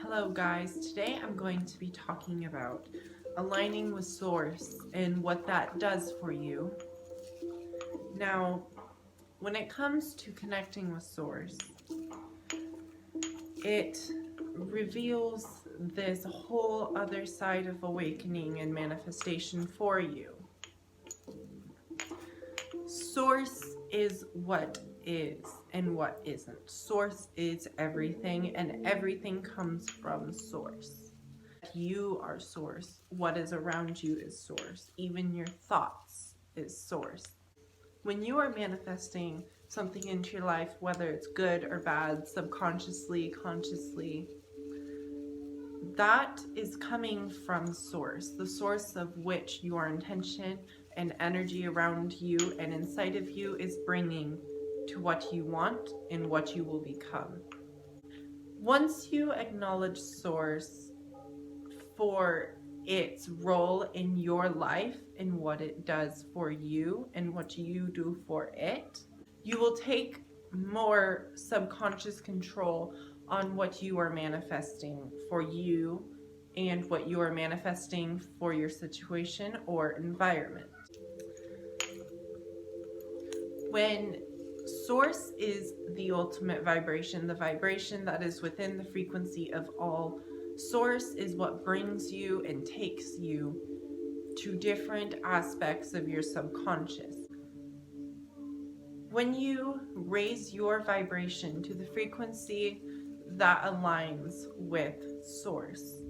Hello guys, today I'm going to be talking about aligning with source and what that does for you. Now, when it comes to connecting with source, it reveals this whole other side of awakening and manifestation for you. Source is what is and what isn't. Source is everything, and everything comes from source. You are source. What is around you is source. Even your thoughts is source. When you are manifesting something into your life, whether it's good or bad, subconsciously, consciously, that is coming from source, the source of which your intention and energy around you and inside of you is bringing to what you want and what you will become. Once you acknowledge source for its role in your life and what it does for you and what you do for it, you will take more subconscious control on what you are manifesting for you and what you are manifesting for your situation or environment. When source is the ultimate vibration, the vibration that is within the frequency of all, source is what brings you and takes you to different aspects of your subconscious. When you raise your vibration to the frequency that aligns with source,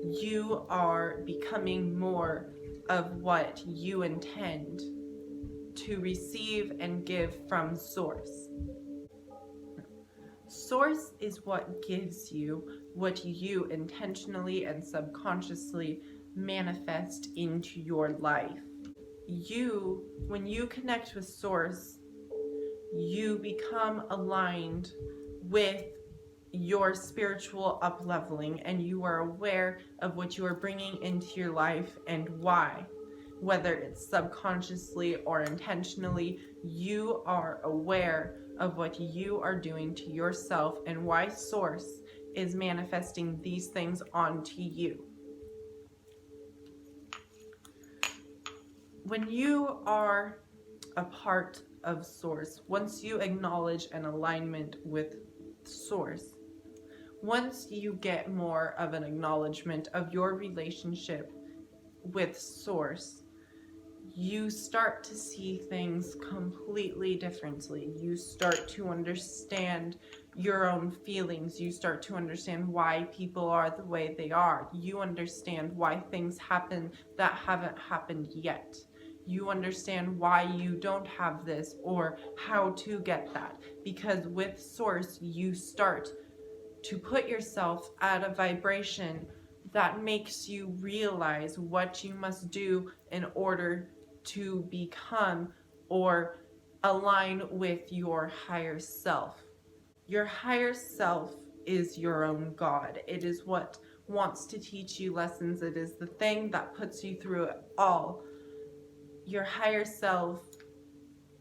you are becoming more of what you intend to receive and give from source. Source is what gives you what you intentionally and subconsciously manifest into your life. When you connect with source, you become aligned with your spiritual up-leveling, and you are aware of what you are bringing into your life and why. Whether it's subconsciously or intentionally, you are aware of what you are doing to yourself and why source is manifesting these things onto you. When you are a part of source, once you acknowledge an alignment with source, once you get more of an acknowledgement of your relationship with source, you start to see things completely differently. You start to understand your own feelings. You start to understand why people are the way they are. You understand why things happen that haven't happened yet. You understand why you don't have this or how to get that. Because with source, you start to put yourself at a vibration that makes you realize what you must do in order to become or align with your higher self. Your higher self is your own God. It is what wants to teach you lessons. It is the thing that puts you through it all. Your higher self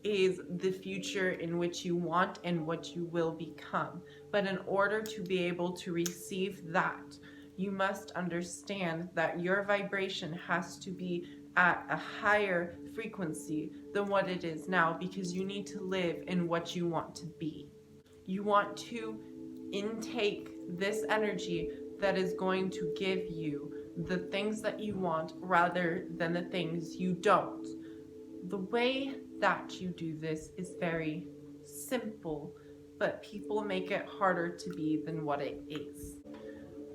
is the future in which you want and what you will become. But in order to be able to receive that, you must understand that your vibration has to be at a higher frequency than what it is now, because you need to live in what you want to be. You want to intake this energy that is going to give you the things that you want rather than the things you don't. The way that you do this is very simple, but people make it harder to be than what it is.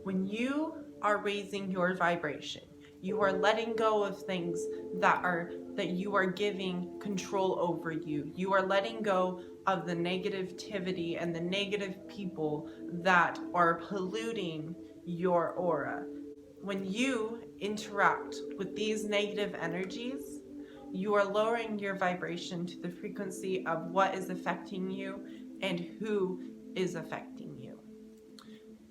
When you are raising your vibration, you are letting go of things that you are giving control over you. You are letting go of the negativity and the negative people that are polluting your aura. When you interact with these negative energies, you are lowering your vibration to the frequency of what is affecting you and who is affecting you.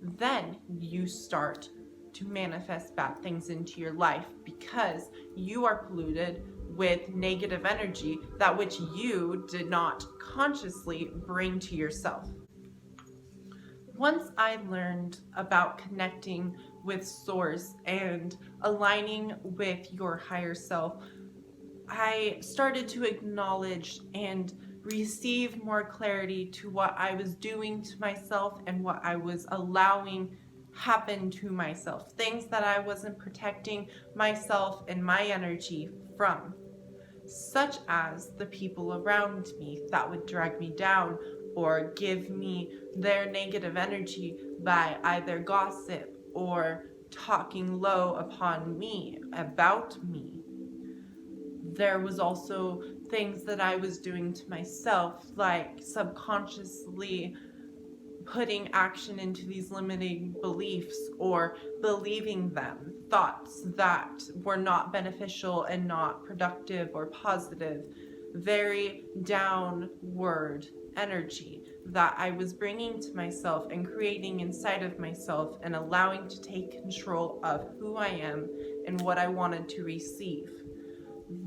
Then you start to manifest bad things into your life because you are polluted with negative energy, that which you did not consciously bring to yourself. Once I learned about connecting with source and aligning with your higher self, I started to acknowledge and receive more clarity to what I was doing to myself and what I was allowing happen to myself. Things that I wasn't protecting myself and my energy from, such as the people around me that would drag me down or give me their negative energy by either gossip or talking low upon me, about me. There was also things that I was doing to myself, like subconsciously putting action into these limiting beliefs or believing them, thoughts that were not beneficial and not productive or positive, very downward energy that I was bringing to myself and creating inside of myself and allowing to take control of who I am and what I wanted to receive.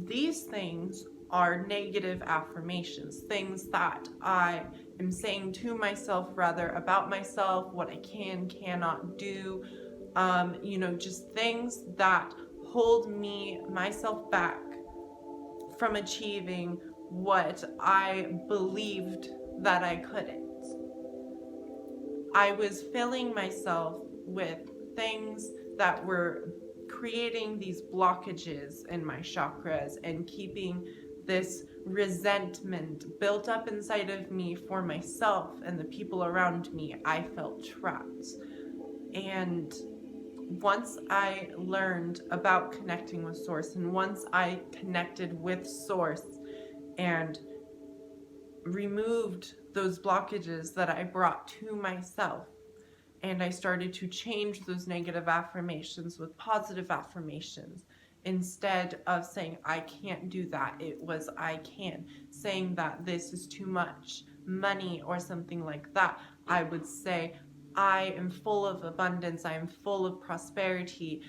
These things are negative affirmations, things that I am saying to myself, rather, about myself, what I cannot do, just things that hold myself back from achieving what I believed that I couldn't. I was filling myself with things that were creating these blockages in my chakras and keeping this resentment built up inside of me for myself and the people around me. I felt trapped. And once I learned about connecting with Source, and once I connected with Source and removed those blockages that I brought to myself, and I started to change those negative affirmations with positive affirmations. Instead of saying, I can't do that, it was, I can. Saying that this is too much money or something like that, I would say, I am full of abundance, I am full of prosperity,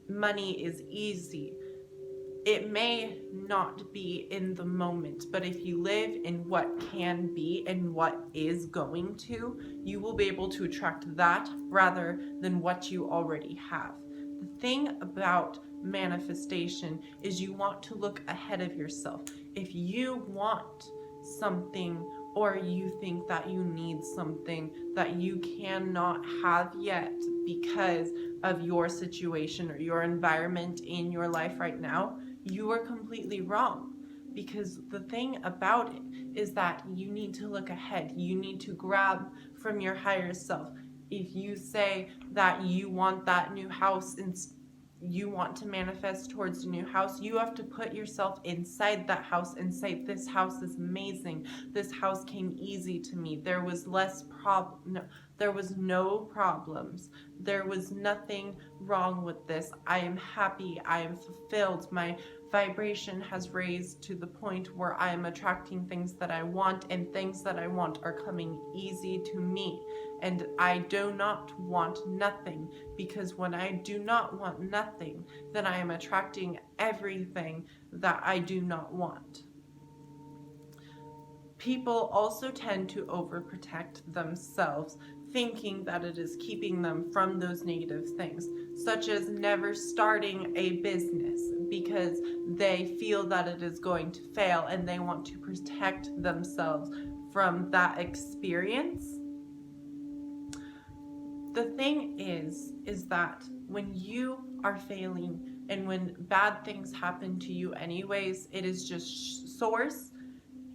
money is easy. It may not be in the moment, but if you live in what can be and what is going to, you will be able to attract that rather than what you already have. The thing about manifestation is you want to look ahead of yourself. If you want something or you think that you need something that you cannot have yet because of your situation or your environment in your life right now, you are completely wrong. Because the thing about it is that you need to look ahead. You need to grab from your higher self. If you say that you want that new house and you want to manifest towards a new house, you have to put yourself inside that house and say, this house is amazing. This house came easy to me. There was there was no problems. There was nothing wrong with this. I am happy. I am fulfilled. My vibration has raised to the point where I am attracting things that I want, and things that I want are coming easy to me. And I do not want nothing, because when I do not want nothing, then I am attracting everything that I do not want. People also tend to overprotect themselves, thinking that it is keeping them from those negative things, such as never starting a business because they feel that it is going to fail and they want to protect themselves from that experience. The thing is that when you are failing and when bad things happen to you anyways, it is just Source,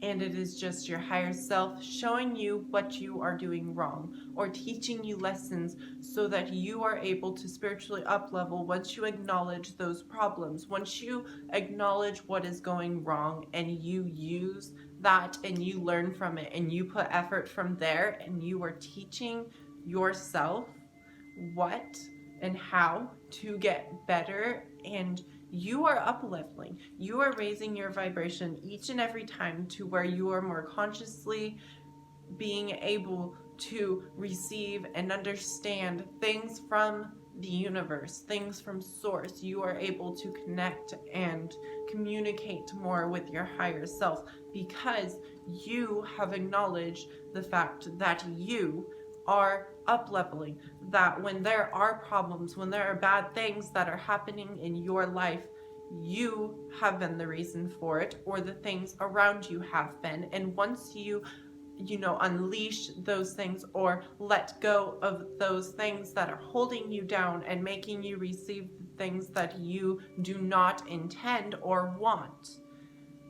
and it is just your higher self showing you what you are doing wrong or teaching you lessons so that you are able to spiritually up-level once you acknowledge those problems. Once you acknowledge what is going wrong and you use that and you learn from it and you put effort from there and you are teaching yourself what and how to get better, and you are up-leveling. You are raising your vibration each and every time to where you are more consciously being able to receive and understand things from the universe, things from Source. You are able to connect and communicate more with your higher self because you have acknowledged the fact that you are up leveling, that when there are problems, when there are bad things that are happening in your life, you have been the reason for it, or the things around you have been. And once you unleash those things or let go of those things that are holding you down and making you receive things that you do not intend or want,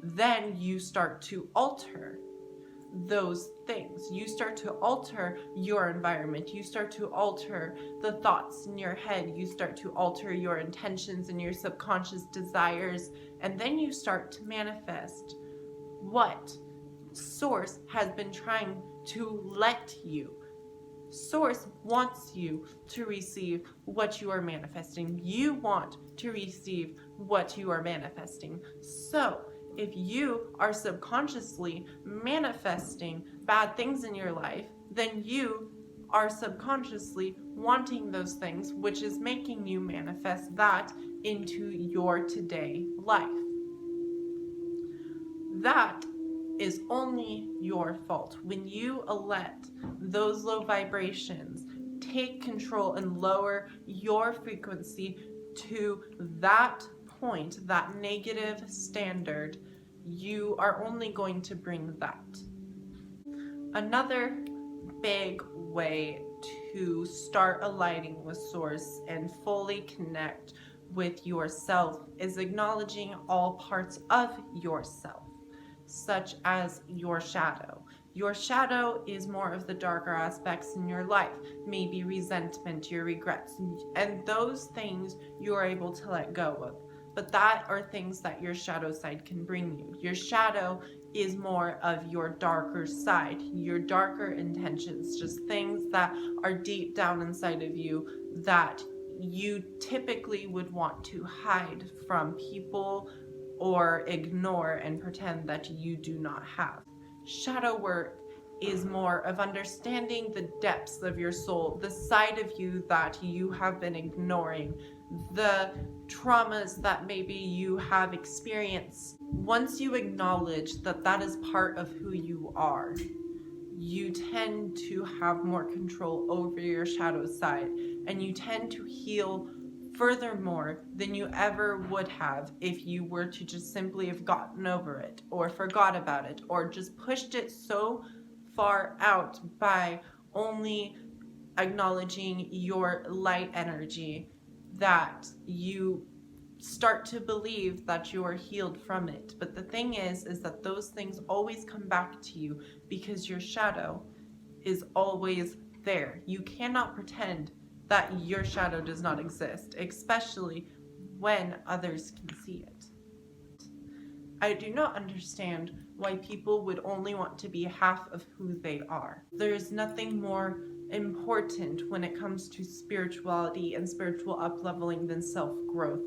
then you start to alter those things. You start to alter your environment. You start to alter the thoughts in your head. You start to alter your intentions and your subconscious desires. And then you start to manifest what Source has been trying to let you. Source wants you to receive what you are manifesting. You want to receive what you are manifesting. So, if you are subconsciously manifesting bad things in your life, then you are subconsciously wanting those things, which is making you manifest that into your today life. That is only your fault. When you let those low vibrations take control and lower your frequency to that point, that negative standard, you are only going to bring that. Another big way to start aligning with Source and fully connect with yourself is acknowledging all parts of yourself, such as your shadow. Your shadow is more of the darker aspects in your life, maybe resentment, your regrets, and those things you are able to let go of. But that are things that your shadow side can bring you. Your shadow is more of your darker side, your darker intentions, just things that are deep down inside of you that you typically would want to hide from people or ignore and pretend that you do not have. Shadow work is more of understanding the depths of your soul, the side of you that you have been ignoring, the traumas that maybe you have experienced. Once you acknowledge that that is part of who you are, you tend to have more control over your shadow side, and you tend to heal furthermore than you ever would have if you were to just simply have gotten over it or forgot about it or just pushed it so far out by only acknowledging your light energy that you start to believe that you are healed from it. But the thing is that those things always come back to you because your shadow is always there. You cannot pretend that your shadow does not exist, especially when others can see it. I do not understand why people would only want to be half of who they are. There is nothing more important when it comes to spirituality and spiritual up-leveling than self-growth.